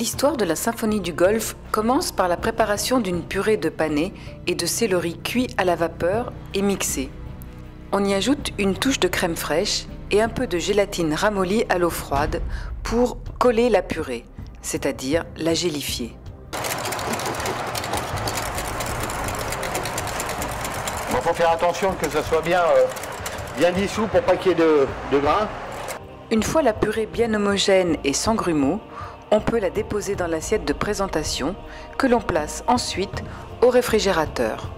L'histoire de la symphonie du Golfe commence par la préparation d'une purée de panais et de céleri cuits à la vapeur et mixés. On y ajoute une touche de crème fraîche et un peu de gélatine ramollie à l'eau froide pour coller la purée, c'est-à-dire la gélifier. Il faut faire attention que ça soit bien dissous pour pas qu'il y ait de grains. Une fois la purée bien homogène et sans grumeaux, on peut la déposer dans l'assiette de présentation que l'on place ensuite au réfrigérateur.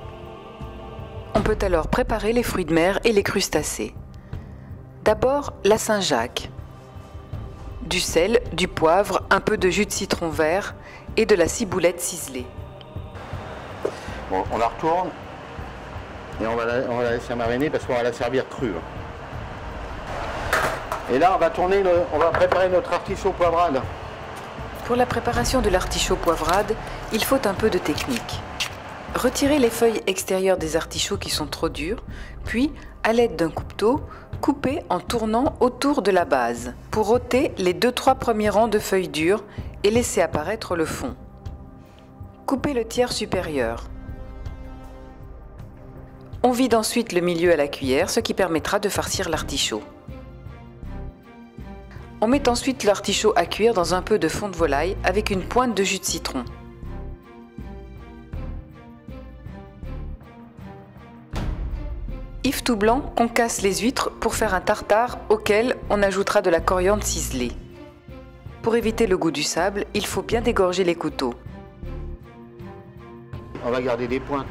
On peut alors préparer les fruits de mer et les crustacés. D'abord la Saint-Jacques. Du sel, du poivre, un peu de jus de citron vert et de la ciboulette ciselée. Bon, on la retourne et on va la laisser mariner parce qu'on va la servir crue. Et là, on va préparer notre artichaut poivrade. Pour la préparation de l'artichaut poivrade, il faut un peu de technique. Retirez les feuilles extérieures des artichauts qui sont trop dures, puis, à l'aide d'un couteau, coupez en tournant autour de la base pour ôter les 2-3 premiers rangs de feuilles dures et laisser apparaître le fond. Coupez le tiers supérieur. On vide ensuite le milieu à la cuillère, ce qui permettra de farcir l'artichaut. On met ensuite l'artichaut à cuire dans un peu de fond de volaille avec une pointe de jus de citron. Yves tout blanc concasse les huîtres pour faire un tartare auquel on ajoutera de la coriandre ciselée. Pour éviter le goût du sable, il faut bien dégorger les couteaux. On va garder des pointes.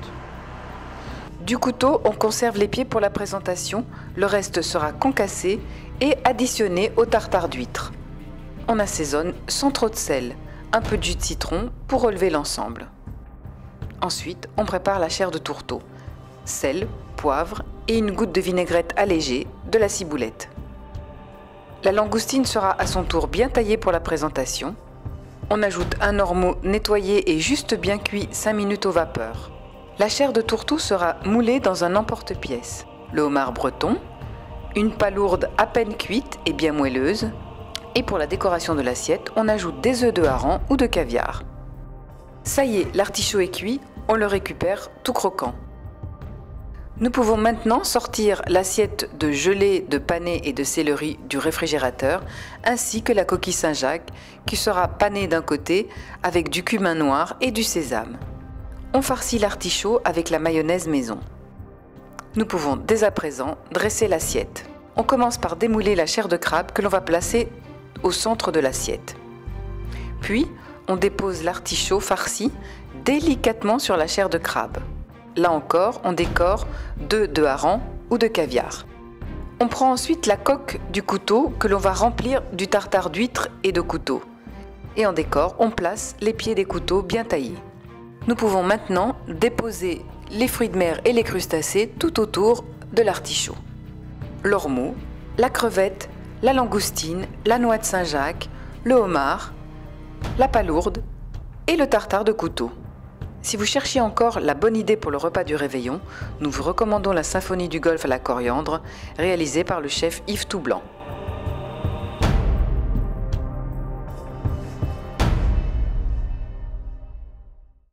Du couteau, on conserve les pieds pour la présentation, le reste sera concassé et additionné au tartare d'huîtres. On assaisonne sans trop de sel, un peu de jus de citron pour relever l'ensemble. Ensuite, on prépare la chair de tourteau. Sel, poivre et une goutte de vinaigrette allégée, de la ciboulette. La langoustine sera à son tour bien taillée pour la présentation. On ajoute un ormeau nettoyé et juste bien cuit 5 minutes aux vapeurs. La chair de tourteau sera moulée dans un emporte-pièce. Le homard breton, une palourde à peine cuite et bien moelleuse. Et pour la décoration de l'assiette, on ajoute des œufs de hareng ou de caviar. Ça y est, l'artichaut est cuit, on le récupère tout croquant. Nous pouvons maintenant sortir l'assiette de gelée de panais et de céleri du réfrigérateur, ainsi que la coquille Saint-Jacques qui sera panée d'un côté avec du cumin noir et du sésame. On farcit l'artichaut avec la mayonnaise maison. Nous pouvons dès à présent dresser l'assiette. On commence par démouler la chair de crabe que l'on va placer au centre de l'assiette. Puis, on dépose l'artichaut farci délicatement sur la chair de crabe. Là encore, on décore d'œufs de hareng ou de caviar. On prend ensuite la coque du couteau que l'on va remplir du tartare d'huîtres et de couteaux. Et en décor, on place les pieds des couteaux bien taillés. Nous pouvons maintenant déposer les fruits de mer et les crustacés tout autour de l'artichaut. L'ormeau, la crevette, la langoustine, la noix de Saint-Jacques, le homard, la palourde et le tartare de couteau. Si vous cherchiez encore la bonne idée pour le repas du réveillon, nous vous recommandons la symphonie du Golfe à la coriandre, réalisée par le chef Yves tout blanc.